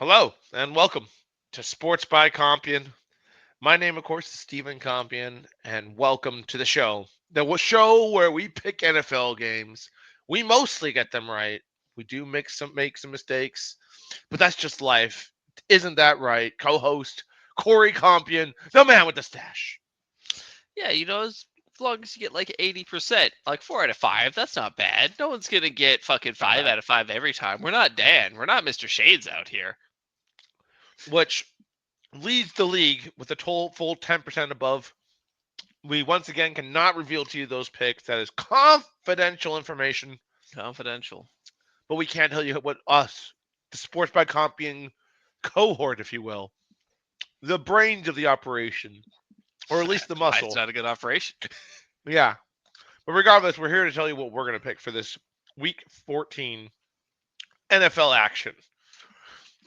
Hello and welcome to Sports by Compian. My name, of course, is Stephen Compian, and welcome to the show. The show where we pick NFL games. We mostly get them right. We do make some mistakes, but that's just life. Isn't that right? Co-host Corey Compian, the man with the stash. Yeah, as long as you get like 80%, like 4 out of 5, that's not bad. No one's gonna get fucking Not five bad. out of five every time. We're not Dan. We're not Mr. Shades out here. Which leads the league with a total full 10% above. We once again cannot reveal to you those picks. That is confidential information. Confidential. But we can't tell you what us, the Sports by Compian cohort, if you will, the brains of the operation, or at least the Why it's muscle. not a good operation. Yeah. But regardless, we're here to tell you what we're going to pick for this Week 14 NFL action.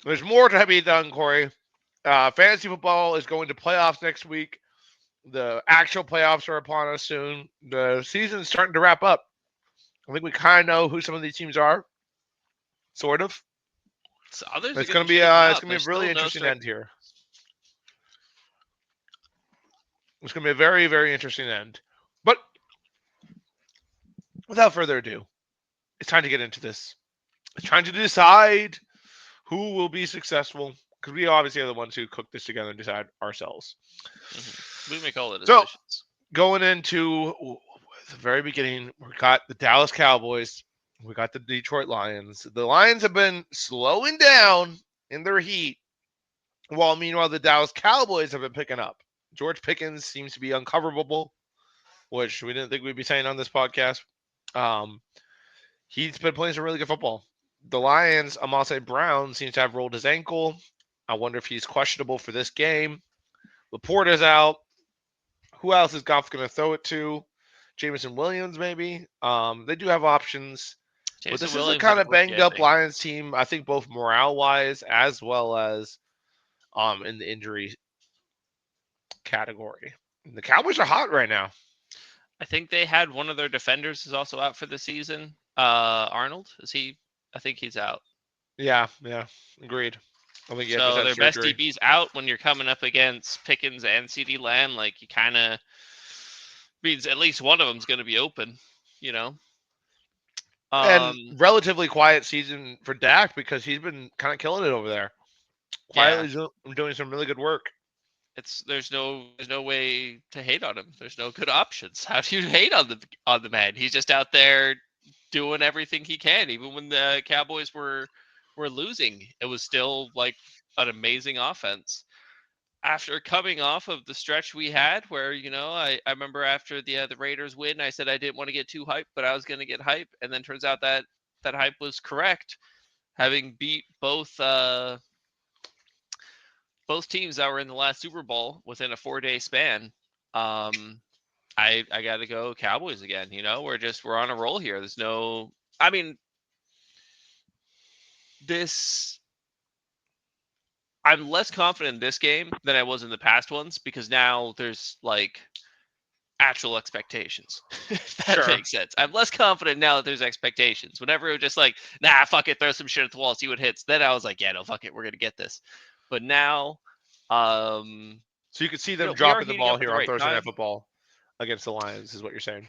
There's more to be done, Corey. Fantasy football is going to playoffs next week. The actual playoffs are upon us soon. The season's starting to wrap up. I think we kind of know who some of these teams are, sort of. So others are It's gonna gonna be shake it's up. gonna be There's a really still no interesting certain. end here. It's gonna be a very very interesting end. But without further ado, it's time to get into this. It's trying to decide who will be successful because we obviously are the ones who cook this together and decide ourselves. We make all the So decisions. going into the very beginning, we got the Dallas Cowboys. We got the Detroit Lions. The Lions have been slowing down in their heat, while meanwhile the Dallas Cowboys have been picking up. George Pickens seems to be uncoverable, which we didn't think we'd be saying on this podcast. Um, he's been playing some really good football. The Lions, Amase Brown seems to have rolled his ankle. I wonder if he's questionable for this game. Laporta's out. Who else is Goff going to throw it to? Jameson Williams, maybe. They do have options, but Jason this is a Williams is kind a of rookie, banged I up think. Lions team. I think both morale wise as well as in the injury category. The Cowboys are hot right now. I think they had one of their defenders is also out for the season. Arnold, is he? I think he's out. Yeah, yeah, agreed. I think he had just So had their best surgery. DB's out when you're coming up against Pickens and CD Lamb. Like you kind of means at least one of them's going to be open. You know. And Um. relatively quiet season for Dak because he's been kind of killing it over there. Yeah. Quietly doing some really good work. It's there's no way to hate on him. There's no good options. How do you hate on the man? He's just out there doing everything he can. Even when the Cowboys were losing, it was still like an amazing offense. After coming off of the stretch we had where I remember after the Raiders win I said I didn't want to get too hyped but I was going to get hype and then turns out that that hype was correct having beat both teams that were in the last Super Bowl within a 4-day span. um I got to go Cowboys again. We're on a roll here. There's no, I mean, this I'm less confident in this game than I was in the past ones because now there's like actual expectations. If that Sure. makes sense. I'm less confident now that there's expectations. Whenever it was just like, nah, fuck it, throw some shit at the wall, see what hits. Then I was like, yeah, no, fuck it, we're gonna get this. But now, um, So you could see them we are dropping the heating ball up at here the on right Thursday Night time. Football against the Lions, is what you're saying.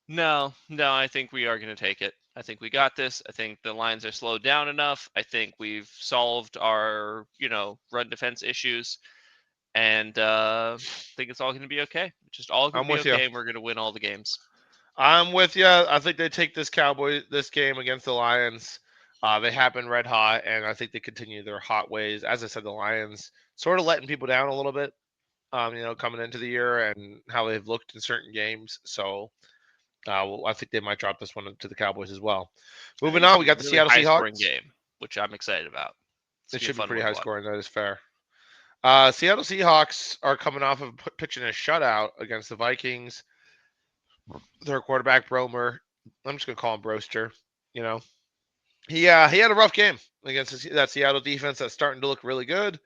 No, no, I think we are gonna take it. I think we got this. I think the lines are slowed down enough. I think we've solved our, run defense issues, and I think it's all going to be okay. It's just all going to I'm be with you. okay, and we're going to win all the games. I'm with you. I think they take this game against the Lions. They have been red hot, and I think they continue their hot ways. As I said, the Lions sort of letting people down a little bit, coming into the year and how they've looked in certain games. So well, I think they might drop this one to the Cowboys as well. I Moving think it's on, going we to got be the a really Seattle high scoring Seahawks. game, which I'm excited about. It's It going to be a should be fun pretty one to high watch. scoring. That is fair. Seattle Seahawks are coming off of pitching a shutout against the Vikings. Their quarterback Bromer, I'm just gonna call him Broster. You know, he had a rough game against that Seattle defense that's starting to look really good.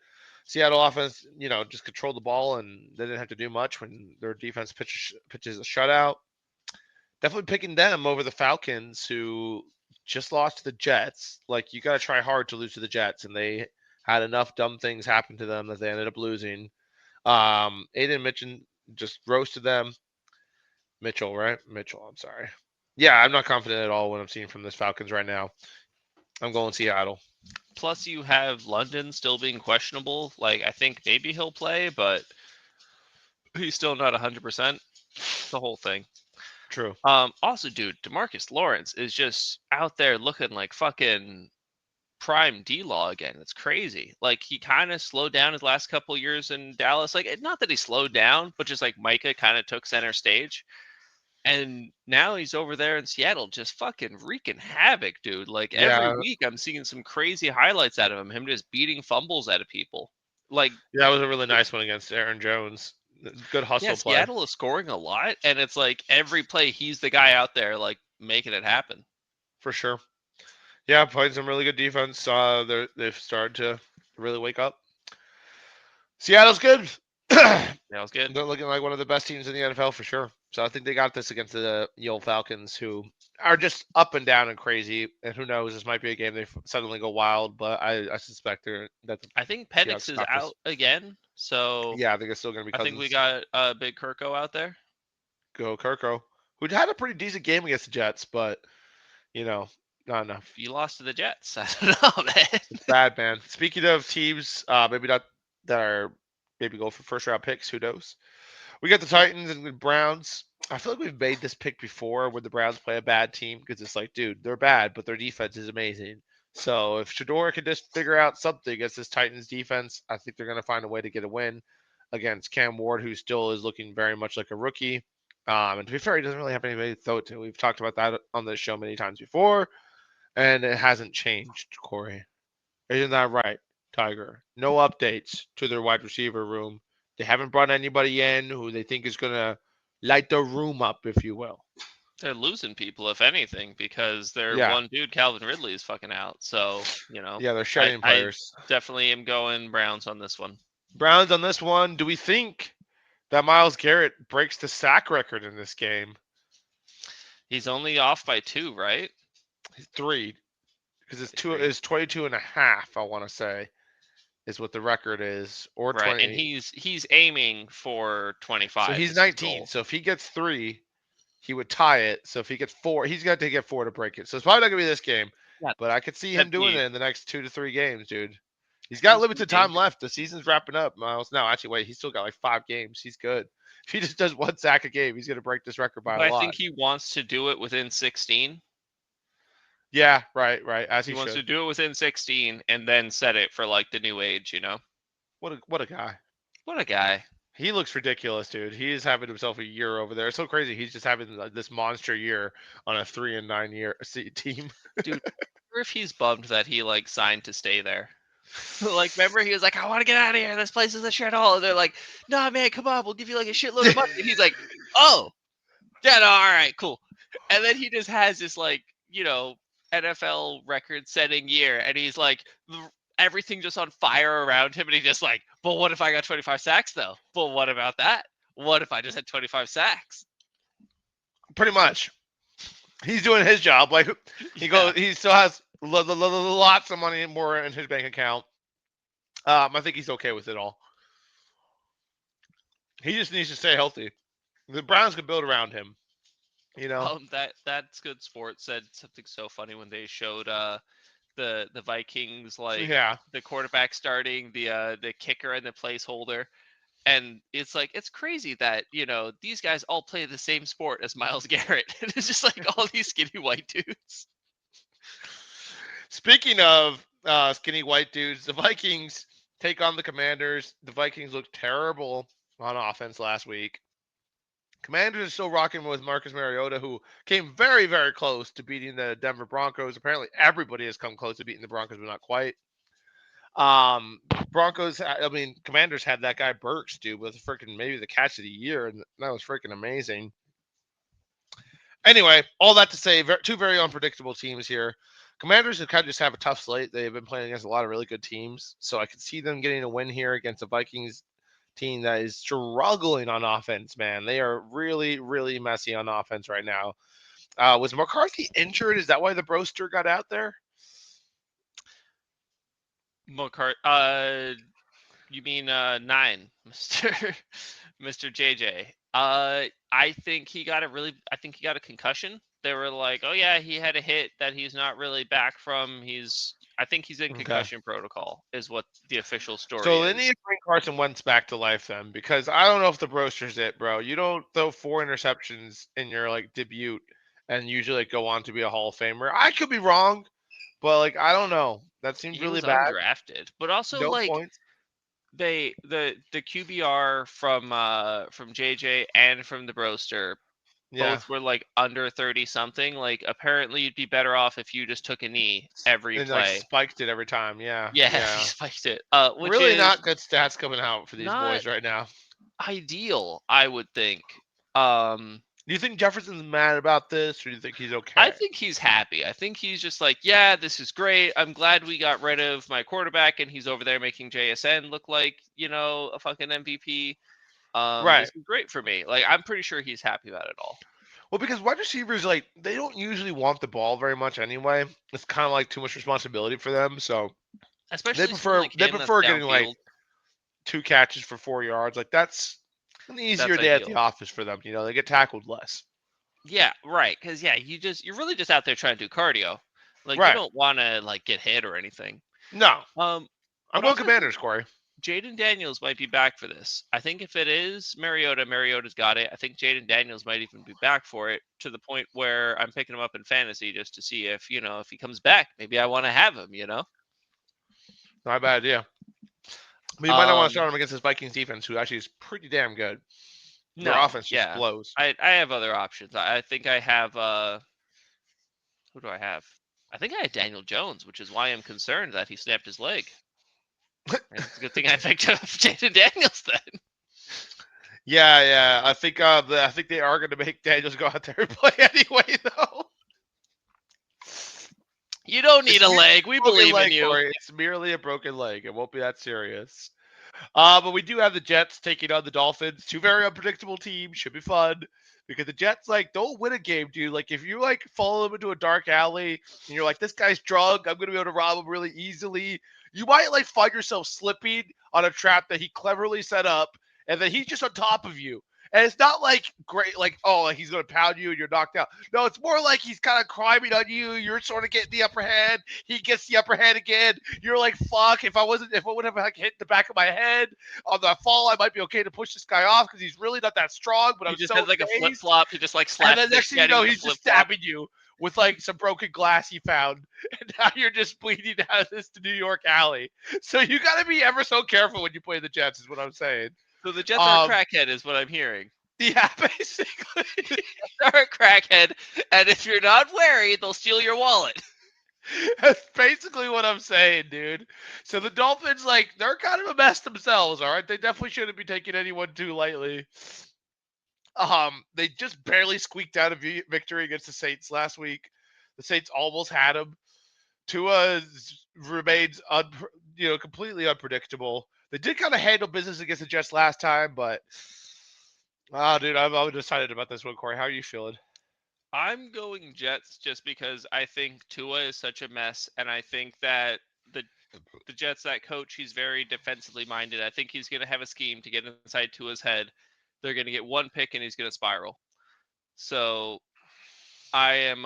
Seattle offense, just controlled the ball and they didn't have to do much when their defense pitches a shutout. Definitely picking them over the Falcons, who just lost to the Jets. Like, you got to try hard to lose to the Jets, and they had enough dumb things happen to them that they ended up losing. Aiden Mitchell just roasted them. Mitchell, right? Mitchell, I'm sorry. Yeah, I'm not confident at all what I'm seeing from this Falcons right now. I'm going Seattle. Plus, you have London still being questionable. Like, I think maybe he'll play, but he's still not 100%. The whole thing. True. Also, dude, Demarcus Lawrence is just out there looking like fucking prime D-Law again. It's crazy. Like, he kind of slowed down his last couple years in Dallas. Like, not that he slowed down, but just like Micah kind of took center stage. And now he's over there in Seattle just fucking wreaking havoc, dude. Like, every Yeah, week I'm seeing some crazy highlights out of him just beating fumbles out of people. Like, yeah, that was a really nice one against Aaron Jones. Good yeah, hustle play Seattle is scoring a lot, and it's like every play he's the guy out there like making it happen. for sure. Yeah, playing some really good defense. They've started to really wake up. Seattle's good. They're That was good. looking like one of the best teams in the NFL for sure. So I think they got this against the old Falcons, who are just up and down and crazy. And who knows, this might be a game they suddenly go wild. But I suspect that the I think Penix Seahawks is got this. out again, so Yeah, I think it's still going to be I think we Cousins. got Big Kirko out there. Go Kirko, who had a pretty decent game against the Jets, but you know, not enough. You lost to the Jets. I don't know, man. It's bad, man. Speaking of teams, maybe not that are maybe go for first round picks. Who knows? We got the Titans and the Browns. I feel like we've made this pick before when the Browns play a bad team because it's like, dude, they're bad, but their defense is amazing. So if Shador can just figure out something against this Titans defense, I think they're going to find a way to get a win against Cam Ward, who still is looking very much like a rookie. And to be fair, he doesn't really have anybody to throw it to. We've talked about that on this show many times before, and it hasn't changed, Corey. Isn't that right, Tiger? No updates to their wide receiver room. They haven't brought anybody in who they think is going to light the room up, if you will. They're losing people, if anything, because their Yeah. one dude, Calvin Ridley, is fucking out. So, Yeah, they're I, shedding I players. definitely am going Browns on this one. Browns on this one. Do we think that Myles Garrett breaks the sack record in this game? He's only off by 2, right? He's 3, because it's Three. is 22 and a half, I want to say, is what the record is, or Right, 20. and he's aiming for 25. So he's is his 19. goal. So if he gets 3, he would tie it. So if he gets 4, he's got to get 4 to break it. So it's probably not gonna be this game, Yeah, but I could see him that'd doing be it in the next 2 to 3 games, dude. He's got he's limited time dangerous. left. The season's wrapping up, Miles. No, actually, wait, he's still got like 5 games. He's good. If he just does 1 sack a game, he's gonna break this record by But a I lot. think he wants to do it within 16. Yeah, right, as He he wants to should. do it within 16 and then set it for like the new age, What a guy. What a guy. He looks ridiculous, dude. He is having himself a year over there. It's so crazy. He's just having this monster year on a 3-9 year team. Dude, I wonder if he's bummed that he like signed to stay there. Like, remember he was like, I want to get out of here. This place is a shithole. And they're like, nah, man, come on. We'll give you like a shitload of money. And he's like, oh, yeah, no, all right, cool. And then he just has this like, NFL record setting year. And he's like, everything just on fire around him. And he's just like, but what if I got 25 sacks though? But what about that? What if I just had 25 sacks? Pretty much. He's doing his job. Like he still has lots of money more in his bank account. I think he's okay with it all. He just needs to stay healthy. The Browns can build around him. That's good sports said something so funny when they showed the Vikings like Yeah. the quarterback starting, the kicker and the placeholder. And it's like, it's crazy that, these guys all play the same sport as Myles Garrett. It's just like all these skinny white dudes. Speaking of skinny white dudes, the Vikings take on the Commanders. The Vikings looked terrible on offense last week. Commanders are still rocking with Marcus Mariota, who came very, very close to beating the Denver Broncos. Apparently, everybody has come close to beating the Broncos, but not quite. Commanders had that guy Burks, dude, with freaking maybe the catch of the year, and that was freaking amazing. Anyway, all that to say, two very unpredictable teams here. Commanders have kind of just have a tough slate. They've been playing against a lot of really good teams, so I could see them getting a win here against the Vikings team that is struggling on offense, man. They are really, really messy on offense right now. Was McCarthy injured? Is that why the Broster got out there? You mean 9, Mister Mister JJ? I think he got a concussion. They were like, oh yeah, he had a hit that he's not really back from. I think he's in Okay. concussion protocol, is what the official story So they need is. to bring Carson Wentz back to life then, because I don't know if the Broster's it, bro. You don't throw 4 interceptions in your like debut and usually like, go on to be a Hall of Famer. I could be wrong, but like I don't know. That seems He really was bad. undrafted, but also No like points. the QBR from JJ and from the Broster Yeah, both were like under 30 something. Like apparently you'd be better off if you just took a knee every and like play. spiked it every time. Yeah, Yeah, he yeah. spiked it. Which Really is not good stats coming out for these not boys right now. ideal, I would think. Um, Do you think Jefferson's mad about this, or do you think he's I okay? think he's happy. I think he's just like, yeah, this is great. I'm glad we got rid of my quarterback and he's over there making JSN look like, a fucking MVP. Right. This is great for me. Like, I'm pretty sure he's happy about it all. Well, because wide receivers like they don't usually want the ball very much anyway. It's kind of like too much responsibility for them, so they Especially someone prefer like they him that's prefer getting like downfield. 2 catches for 4 yards. Like that's an easier That's day at the ideal. office for them. They get tackled less. Yeah, right. Because yeah, you're really just out there trying to do cardio. Like you Right. don't want to like get hit or anything. No, Um, I'm but going also I think Commanders, Corey. Jaden Daniels might be back for this. I think if it is Mariota, Mariota's got it. I think Jaden Daniels might even be back for it to the point where I'm picking him up in fantasy just to see if he comes back. Maybe I want to have him. Not a bad idea. But you might not want to Um, start him against this Vikings defense, who actually is pretty damn good. Their no, offense just yeah. blows. I have other options. I think I have who do I have? I think I had Daniel Jones, which is why I'm concerned that he snapped his leg. And it's a good thing I picked up Jaden Daniels then. Yeah. I think I think they are going to make Daniels go out there and play anyway, though. You don't need It's a merely leg. We a broken believe in leg, you. Corey. It's merely a broken leg. It won't be that serious. But we do have the Jets taking on the Dolphins. Two very unpredictable teams. Should be fun because the Jets like don't win a game, dude. Like if you like follow them into a dark alley and you're like, this guy's drunk, I'm gonna be able to rob him really easily. You might like find yourself slipping on a trap that he cleverly set up, and then he's just on top of you. And it's not like great, like, oh, like he's gonna pound you and you're knocked out. No, it's more like he's kind of climbing on you. You're sort of getting the upper hand. He gets the upper hand again. You're like, fuck. If I would have like hit the back of my head on the fall, I might be okay to push this guy off because he's really not that strong. But He I'm just so has like a flip dazed. flop. He just like And slaps then Dick next thing you Cheney know, with a he's flip just flop. stabbing you with like some broken glass he found, and now you're just bleeding out of this New York alley. So you got to be ever so careful when you play the Jets, is what I'm saying. So the Jets are a crackhead, is what I'm hearing. Yeah, basically. They're a crackhead, and if you're not wary, they'll steal your wallet. That's basically what I'm saying, dude. So the Dolphins, like, they're kind of a mess themselves, all right? They definitely shouldn't be taking anyone too lightly. They just barely squeaked out a victory against the Saints last week. The Saints almost had them. Tua remains completely unpredictable. They did kind of handle business against the Jets last time, but dude, I'm undecided about this one, Corey. How are you feeling? I'm going Jets just because I think Tua is such a mess, and I think that the Jets, that coach, he's very defensively minded. I think he's going to have a scheme to get inside Tua's head. They're going to get one pick, and he's going to spiral. So I'm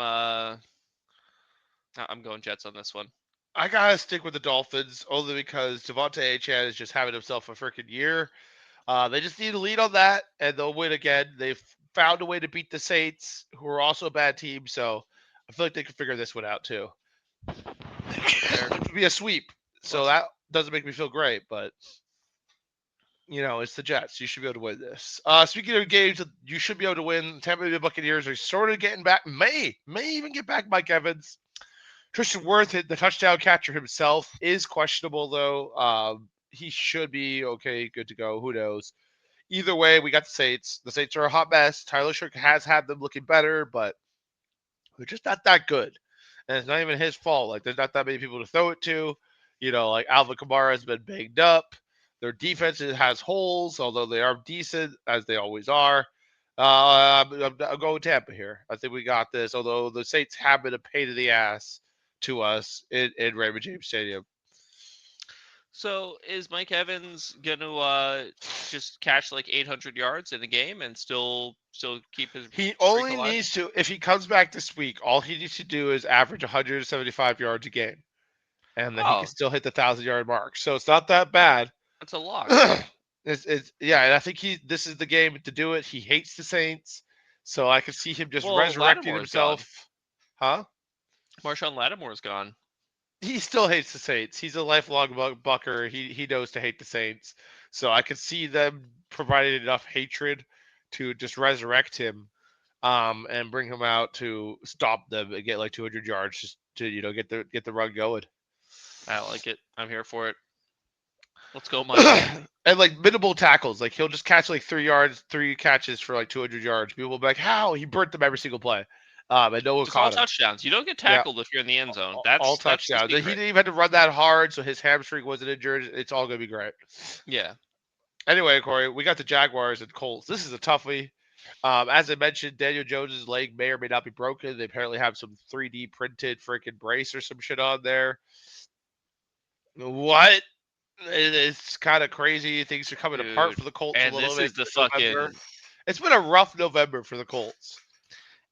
going Jets on this one. I gotta stick with the Dolphins only because Devontae Achane is just having himself a freaking year. They just need to lead on that, and they'll win again. They've found a way to beat the Saints, who are also a bad team. So I feel like they can figure this one out too. It would be a sweep, so that doesn't make me feel great. But it's the Jets. You should be able to win this. Speaking of games that you should be able to win, Tampa Bay Buccaneers are sort of getting back. May even get back Mike Evans. Tristan Wirth, the touchdown catcher himself, is questionable though. He should be okay, good to go. Who knows? Either way, we got the Saints. The Saints are a hot mess. Tyler Shook has had them looking better, but they're just not that good. And it's not even his fault. Like, there's not that many people to throw it to. Like Alvin Kamara has been banged up. Their defense has holes, although they are decent, as they always are. I'm going Tampa here. I think we got this. Although the Saints have been a pain in the ass to us in Raymond James Stadium. So is Mike Evans gonna just catch like 800 yards in a game and still keep his He streak only alive? needs to, if he comes back this week, all he needs to do is average 175 yards a game, and then he can Oh, still hit the 1,000 yard mark. So it's not that bad. that's a lock. It's yeah, and I think this is the game to do it. He hates the Saints, so I could see him just Well, resurrecting Lattimore's gone. himself. Huh? Marshawn Lattimore's gone. He still hates the Saints. He's a lifelong Bucker. He knows to hate the Saints. So I could see them providing enough hatred to just resurrect him, and bring him out to stop them and get like 200 yards, just to get the run going. I like it. I'm here for it. Let's go, Mike. And like minimal tackles, like he'll just catch like 3 yards, 3 catches for like 200 yards. People will be like, "How he burnt them every single play," and no one Just all caught him. touchdowns. You don't get Yeah, tackled if you're in the end zone. all That's the touchdowns. He secret. didn't even have to run that hard, so his hamstring wasn't injured. It's all gonna be great. Yeah. Anyway, Corey, we got the Jaguars and Colts. This is a toughie. As I mentioned, Daniel Jones's leg may or may not be broken. They apparently have some 3D printed freaking brace or some shit on there. What? It's kind of crazy. Things are coming apart Dude. for the Colts a And little this bit is the in November. fucking It's been a rough November for the Colts.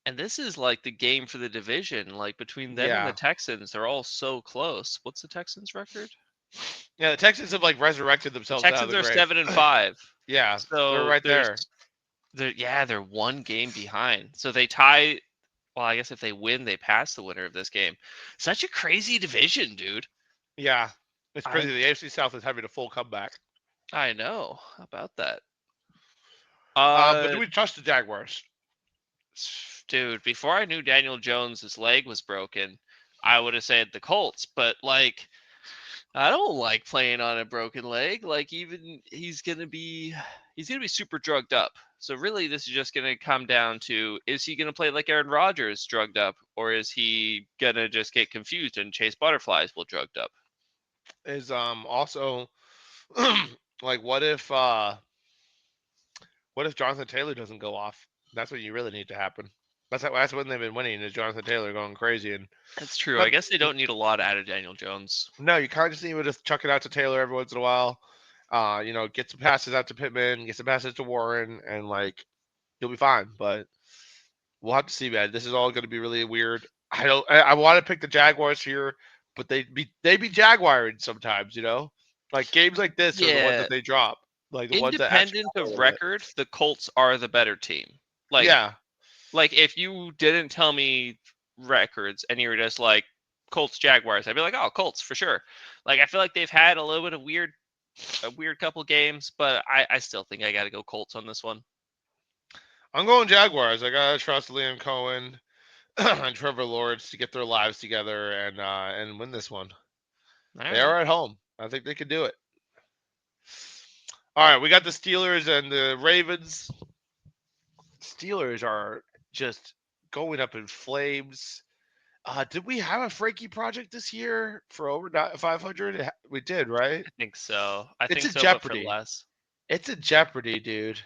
and this is like the game for the division. Like between them and Yeah. the Texans, they're all so close. What's the Texans record? Yeah, the Texans have like resurrected The themselves out of Texans the are grave. 7-5. Yeah, they're So right there. they're one game behind. So they tie. Well, I guess if they win, they pass the winner of this game. Such a crazy division, dude. Yeah. It's I- crazy. The AFC South is having a full comeback. I know. How about that? But do we trust the Jaguars? Dude, before I knew Daniel Jones' leg was broken, I would have said the Colts. But like, I don't like playing on a broken leg. Like, even he's gonna be super drugged up. So really, this is just gonna come down to: is he gonna play like Aaron Rodgers, drugged up, or is he gonna just get confused and chase butterflies while drugged up? Is also like what if Jonathan Taylor doesn't go off? That's what you really need to happen. That's when they've been winning, is Jonathan Taylor going crazy. And That's true. I but guess they don't need a lot out of Daniel Jones. no, you kind of just need to just chuck it out to Taylor every once in a while. Get some passes out to Pittman, get some passes to Warren, and like you'll be fine. But we'll have to see, man. This is all going to be really weird. I want to pick the Jaguars here, but they be Jaguaring sometimes. Like games like this are the ones Yeah, that they drop. Like the ones that actually independent matter a of little bit. record, the Colts are the better team. Like, Yeah, like if you didn't tell me records and you were just like Colts Jaguars, I'd be like, oh, Colts for sure. Like I feel like they've had a little bit of a weird couple games, but I still think I got to go Colts on this one. I'm going Jaguars. I gotta trust Liam Cohen and Trevor Lawrence to get their lives together and win this one. All They right. are at home. I think they can do it. All right, we got the Steelers and the Ravens. Steelers are just going up in flames. Did we have a Frankie project this year for over 500? We did, right? I think so. I It's think a so, but for Jeopardy. less. It's a Jeopardy, dude.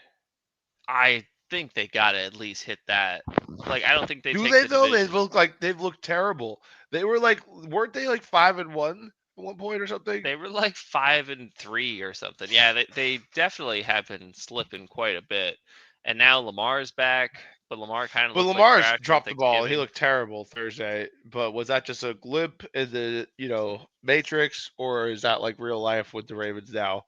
I think they gotta at least hit that. Like I don't think they Do take they the though? division. They've looked terrible. They were like, weren't they like 5-1 at one point or something? They were like 5-3 or something. Yeah, they definitely have been slipping quite a bit. And now Lamar's back, but Lamar kind of But looks like Lamar's trash on dropped the ball. He Thanksgiving. looked terrible Thursday. But was that just a glip in the Matrix, or is that like real life with the Ravens now?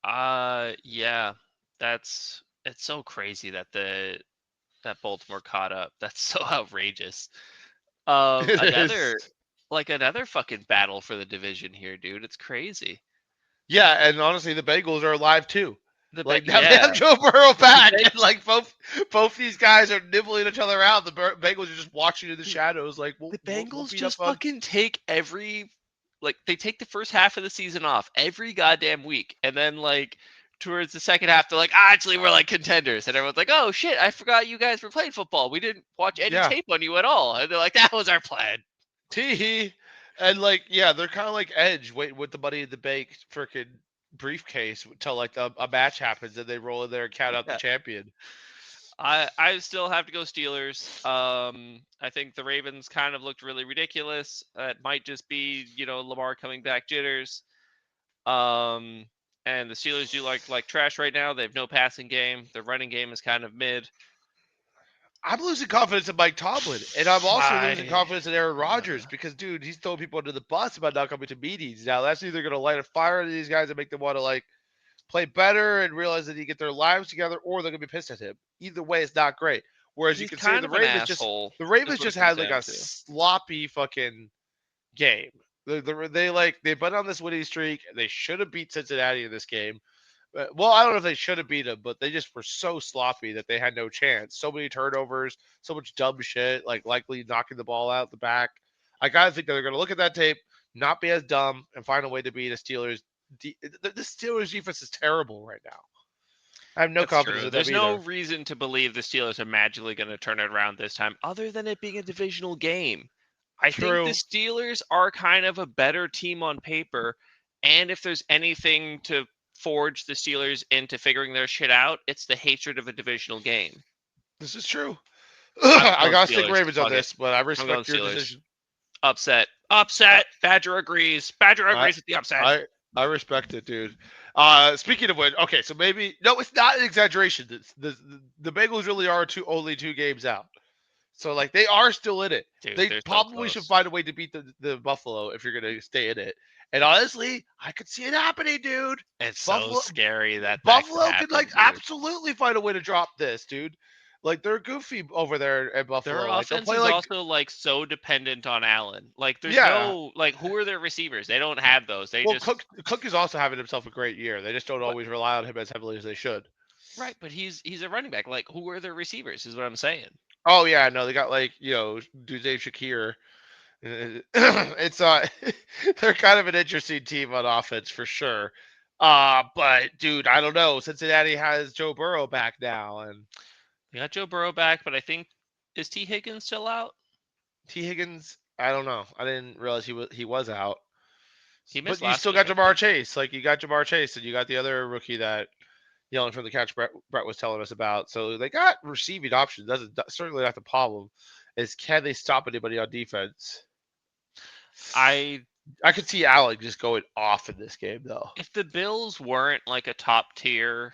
Yeah, it's so crazy that that Baltimore caught up. That's so outrageous. It Another is. another fucking battle for the division here, dude. It's crazy. Yeah, and honestly, the Bengals are alive too. Like now they Yeah, have Joe Burrow back, Beng- and like both these guys are nibbling each other out. The Bengals are just watching in the shadows, like the we'll Bengals beat up just on. fucking take they take the first half of the season off every goddamn week, and then like towards the second half, they're like, actually, we're like contenders, and everyone's like, oh shit, I forgot you guys were playing football. We didn't watch any Yeah, tape on you at all, and they're like, that was our plan. tee, and like yeah, they're kind of like Edge. Wait, with the Money in the Bank freaking briefcase until like a match happens and they roll in there and count out the Yeah. champion. I still have to go Steelers. I think the Ravens kind of looked really ridiculous. It might just be, Lamar coming back jitters. Um, and the Steelers do like trash right now. They have no passing game. Their running game is kind of mid. I'm losing confidence in Mike Tomlin, and I'm also losing I confidence in Aaron Rodgers because, dude, he's throwing people under the bus about not coming to meetings. Now, that's either going to light a fire to these guys and make them want to like play better and realize that they get their lives together, or they're going to be pissed at him. Either way, it's not great. Whereas you he's can say kind the of an Ravens just asshole. the Is Ravens what it just comes had like down a to. sloppy fucking game. They went on this winning streak. They should have beat Cincinnati in this game. Well, I don't know if they should have beat them, but they just were so sloppy that they had no chance. So many turnovers, so much dumb shit, like likely knocking the ball out the back. I gotta think that they're gonna look at that tape, not be as dumb, and find a way to beat a Steelers. The Steelers defense is terrible right now. I have no That's confidence true. in them There's no either. reason to believe the Steelers are magically going to turn it around this time, other than it being a divisional game. I think the True. Steelers are kind of a better team on paper, and if there's anything to forge the Steelers into figuring their shit out, it's the hatred of a divisional game. This is true. I'm I going gotta stick Steelers. Ravens on Fuck it. this, but I I'm going respect your Steelers. decision. Upset. I, Upset. Badger agrees. Badger I agrees with the upset. I respect it, dude. Speaking of which, okay, so maybe no, it's not an exaggeration. The Bengals really are only 2 games out, so like they are still in it. Dude, They they're so probably should close. find a way to beat the Buffalo if you're gonna stay in it. And honestly, I could see it happening, dude. It's so Buffalo scary that could Buffalo could happen, like dude. absolutely find a way to drop this, dude. Like they're goofy over there at Their Buffalo. Like they'll offense play is like also so dependent on Allen. There's yeah. no who are their receivers? They don't have those. They Well, just Cook is also having himself a great year. They just don't but always rely on him as heavily as they should. right, but he's a running back. Who are their receivers? Is what I'm saying. Oh yeah, no, they got like Duzay Shakir. It's they're kind of an interesting team on offense for sure. But dude, I don't know. Cincinnati has Joe Burrow back now, and They got Joe Burrow back, but I think is T Higgins still out? T Higgins. I don't know. I didn't realize he was out. He But missed you last still week, got I Jamar think. Chase. Like you got Jamar Chase, and you got the other rookie that yelling from the couch Brett was telling us about. So they got receiving options. That's certainly not the problem. Is can they stop anybody on defense? I I could see Alec just going off in this game though. If the Bills weren't like a top tier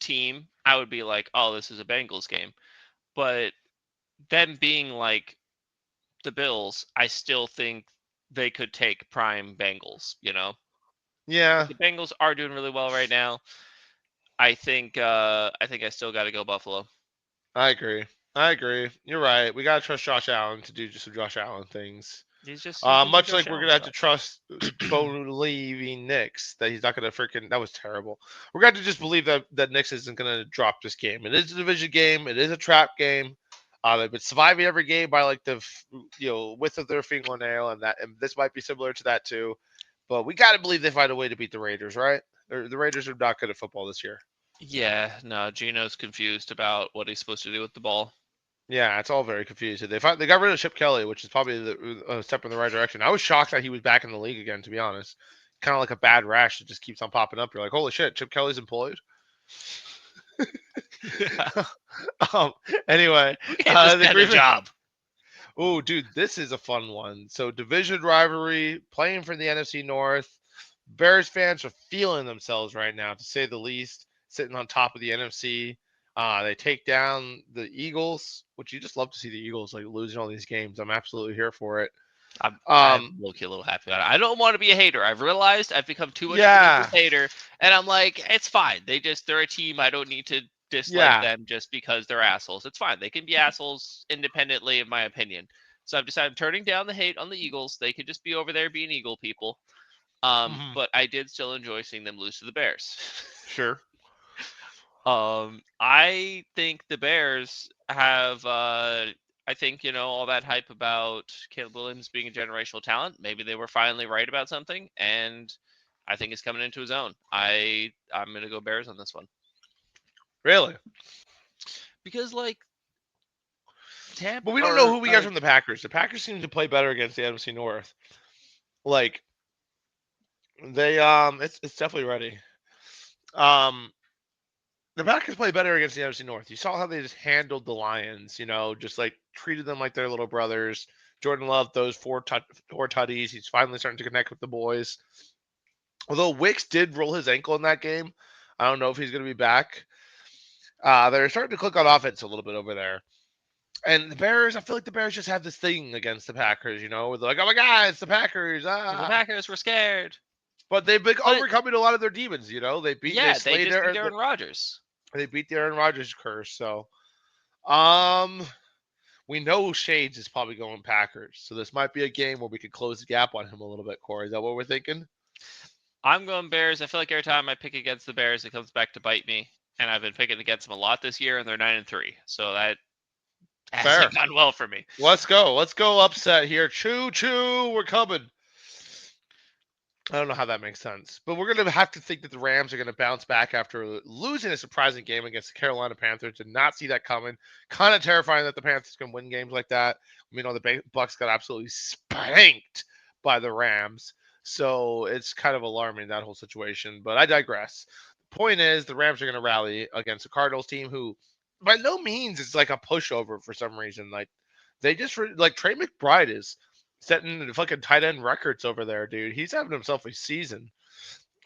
team, I would be like, oh, this is a Bengals game. But them being like the Bills, I still think they could take prime Bengals, Yeah, The Bengals are doing really well right now. I think I still got to go Buffalo. I agree. I agree. You're right. We gotta trust Josh Allen to do just some Josh Allen things. He's doing Much Josh like we're Allen gonna have to stuff. trust Bo leaving Knicks that he's not gonna freaking. That was terrible. We're gonna have to just believe that Knicks isn't gonna drop this game. It is a division game. It is a trap game. They've been surviving every game by like the width of their fingernail, and this might be similar to that too. But we gotta believe they find a way to beat the Raiders, right? The Raiders are not good at football this year. Yeah, no, Gino's confused about what he's supposed to do with the ball. Yeah, it's all very confusing. They got rid of Chip Kelly, which is probably a step in the right direction. I was shocked that he was back in the league again, to be honest. Kind of like a bad rash that just keeps on popping up. You're like, holy shit, Chip Kelly's employed. um. Anyway, Get this the man a Griffin. job. Oh, dude, this is a fun one. So division rivalry, playing for the NFC North. Bears fans are feeling themselves right now, to say the least. Sitting on top of the NFC. They take down the Eagles, which you just love to see the Eagles like losing all these games. I'm absolutely here for it. I'm low-key a little happy about it. I don't want to be a hater. I've realized I've become too much of Yeah, a hater, and I'm like, it's fine. They're a team. I don't need to dislike yeah. them just because they're assholes. It's fine. They can be assholes independently of my opinion. So I've decided I'm turning down the hate on the Eagles. They could just be over there being Eagle people. Mhm. But I did still enjoy seeing them lose to the Bears. Sure. I think the Bears have I think, all that hype about Caleb Williams being a generational talent. Maybe they were finally right about something, and I think he's coming into his own. I'm gonna go Bears on this one. Really? Because Tampa But we don't know or who we got from the Packers. The Packers seem to play better against the NFC North. Like They it's definitely ready. Um, the Packers play better against the NFC North. You saw how they just handled the Lions. Just like treated them like their little brothers. Jordan Love those four tutties. He's finally starting to connect with the boys. Although Wicks did roll his ankle in that game, I don't know if he's going to be back. They're starting to click on offense a little bit over there. And the Bears, I feel like the Bears just have this thing against the Packers, where they're like, oh my God, it's the Packers. The Ah. Packers were scared. But they've been But overcoming a lot of their demons, they yeah, they slayed just beat their, Aaron Rodgers. they beat the Aaron Rodgers curse. So, um, we know Shades is probably going Packers. So this might be a game where we could close the gap on him a little bit, Corey. Is that what we're thinking? I'm going Bears. I feel like every time I pick against the Bears, it comes back to bite me. And I've been picking against them a lot this year, and they're 9-3. So that Fair. hasn't gone well for me. Let's go. Let's go upset here. Choo choo. We're coming. I don't know how that makes sense, but we're going to have to think that the Rams are going to bounce back after losing a surprising game against the Carolina Panthers. Did not see that coming. Kind of terrifying that the Panthers can win games like that. The Bucks got absolutely spanked by the Rams, so it's kind of alarming, that whole situation. But I digress. The point is, the Rams are going to rally against the Cardinals team, who by no means is like a pushover for some reason. Like they just like Trey McBride is setting the fucking tight end records over there, dude. He's having himself a season.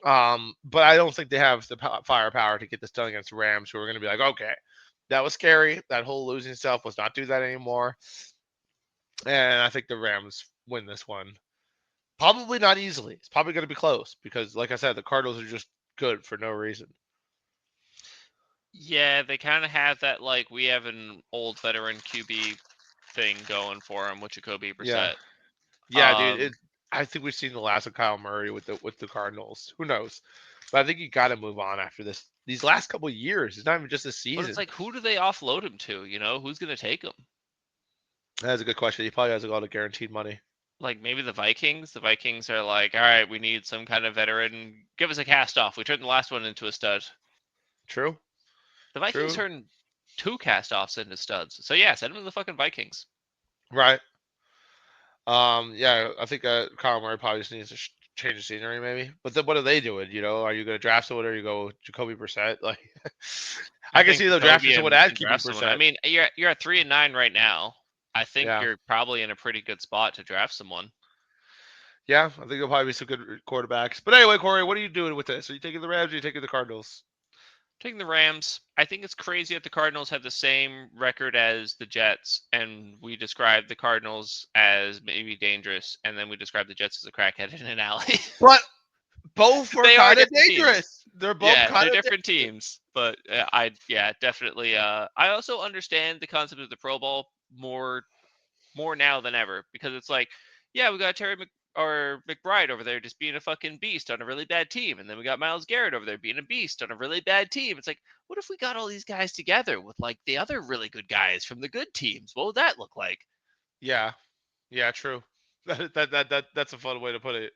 But I don't think they have the firepower to get this done against the Rams, who are going to be like, okay, that was scary. That whole losing stuff. Let's not do that anymore. And I think the Rams win this one. Probably not easily. It's probably going to be close because, like I said, the Cardinals are just good for no reason. Yeah, they kind of have that, like, we have an old veteran QB thing going for them with Jacoby Brissett. Yeah, dude. I think we've seen the last of Kyle Murray with the Cardinals. Who knows? But I think you got to move on after this. These last couple of years, it's not even just a season. But it's like, who do they offload him to? Who's going to take him? That's a good question. He probably has a lot of guaranteed money. Like maybe the Vikings. The Vikings are like, all right, we need some kind of veteran. Give us a cast off. We turned the last one into a stud. True. The Vikings turned 2 cast offs into studs. So yeah, send them to the fucking Vikings. Right. Yeah, I think Kyle Murray probably just needs to change the scenery, maybe. But then what are they doing? Are you going to draft someone or you go Jacoby Brissett? Like, I can see them drafting someone as Jacoby Brissett. I mean, you're at 3-9 right now. I think you're probably in a pretty good spot to draft someone. Yeah, I think there'll probably be some good quarterbacks. But anyway, Corey, what are you doing with this? Are you taking the Rams or are you taking the Cardinals? Taking the Rams. I think it's crazy that the Cardinals have the same record as the Jets, and we describe the Cardinals as maybe dangerous, and then we describe the Jets as a crackhead in an alley. But both are kind of dangerous. They're both kind of different teams. But definitely. I also understand the concept of the Pro Bowl more now than ever, because it's like, yeah, we got Terry McBride over there just being a fucking beast on a really bad team, and then we got Myles Garrett over there being a beast on a really bad team. It's like, what if we got all these guys together with like the other really good guys from the good teams? What would that look like? Yeah, true. That's a fun way to put it.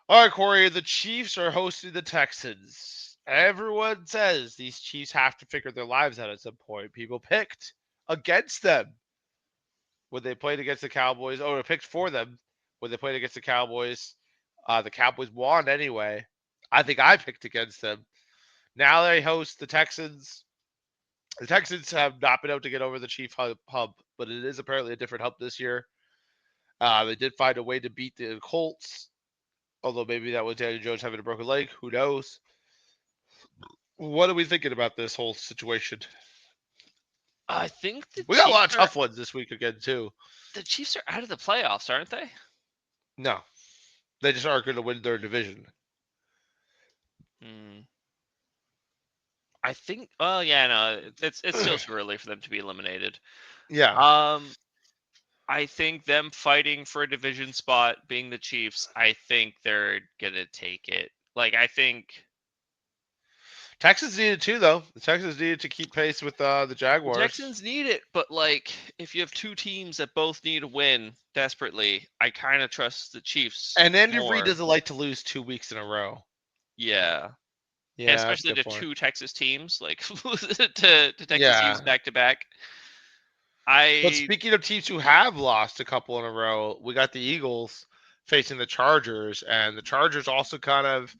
All right, Corey, the Chiefs are hosting the Texans. Everyone says these Chiefs have to figure their lives out at some point. People picked against them when they played against the Cowboys, or picked for them when they played against the Cowboys. The Cowboys won anyway. I think I picked against them. Now they host the Texans. The Texans have not been able to get over the Chief hub, but it is apparently a different hub this year. They did find a way to beat the Colts, although maybe that was Daniel Jones having a broken leg. Who knows? What are we thinking about this whole situation? I think we got a lot of tough ones this week again, too. The Chiefs are out of the playoffs, aren't they? No. They just aren't going to win their division. I think. Well, yeah, no, it's still too early for them to be eliminated. Yeah. I think them fighting for a division spot, being the Chiefs, I think they're gonna take it. Like, I think Texans needed too, though. The Texans needed to keep pace with the Jaguars. The Texans need it, but like, if you have two teams that both need a win desperately, I kind of trust the Chiefs. And Andy Reid doesn't like to lose 2 weeks in a row. Yeah. Yeah, and especially to two Texas teams, like to Texas teams back to back. But speaking of teams who have lost a couple in a row, we got the Eagles facing the Chargers, and the Chargers also kind of,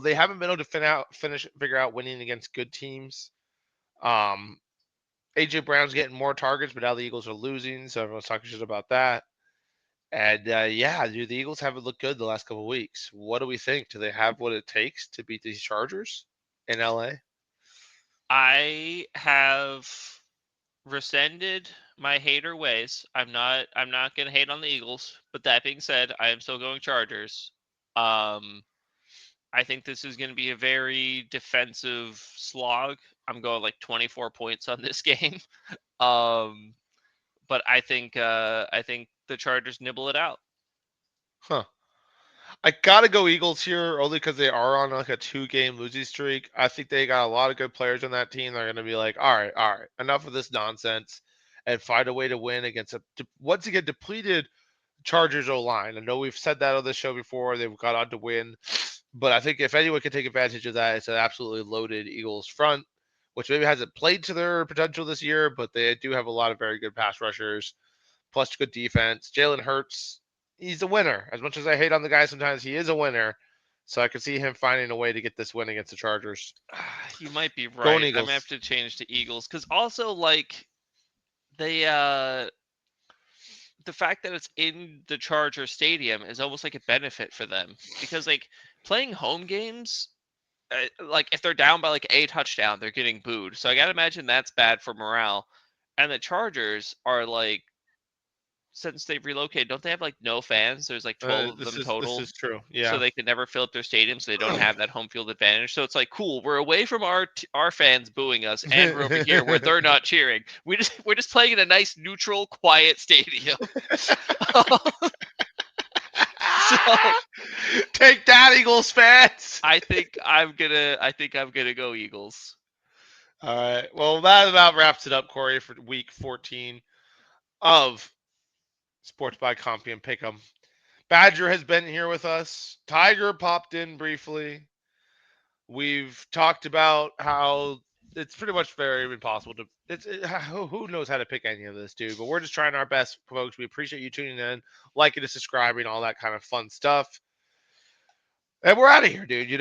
they haven't been able to figure out winning against good teams. Um, AJ Brown's getting more targets, but now the Eagles are losing, so everyone's talking shit about that. And yeah, dude, the Eagles haven't looked good the last couple of weeks. What do we think? Do they have what it takes to beat these Chargers in LA? I have rescinded my hater ways. I'm not gonna hate on the Eagles, but that being said, I am still going Chargers. Um I think this is gonna be a very defensive slog. I'm going like 24 points on this game. Um but I think the Chargers nibble it out. Huh. I gotta go Eagles here only because they are on like a 2-game losing streak. I think they got a lot of good players on that team. They're gonna be like, all right, enough of this nonsense, and find a way to win against once again depleted Chargers O line. I know we've said that on the show before. They've got on to win, but I think if anyone can take advantage of that, it's an absolutely loaded Eagles front, which maybe hasn't played to their potential this year, but they do have a lot of very good pass rushers, plus good defense. Jalen Hurts, he's a winner. As much as I hate on the guy sometimes, he is a winner. So I could see him finding a way to get this win against the Chargers. You might be Going right. I'm gonna have Eagles. to change to Eagles because also like they the fact that it's in the Charger Stadium is almost like a benefit for them because like playing home games, like if they're down by like a touchdown, they're getting booed. So I gotta imagine that's bad for morale. And the Chargers are like, since they've relocated, don't they have like no fans? There's like 12 of This them is this total. is true. So Yeah. they can never fill up their stadium, so they don't have that home field advantage. So it's like, cool, we're away from our fans booing us, and we're over here where they're not cheering. We're just playing in a nice, neutral, quiet stadium. So Take that, Eagles fans. I think I'm gonna go Eagles. All right. Well, that about wraps it up, Corey, for week 14 of Sports by Compy and Pick'em. Badger has been here with us. Tiger popped in briefly. We've talked about how it's pretty much very impossible to. Who knows how to pick any of this, dude? But we're just trying our best, folks. We appreciate you tuning in, liking and subscribing, all that kind of fun stuff. And we're out of here, dude. We're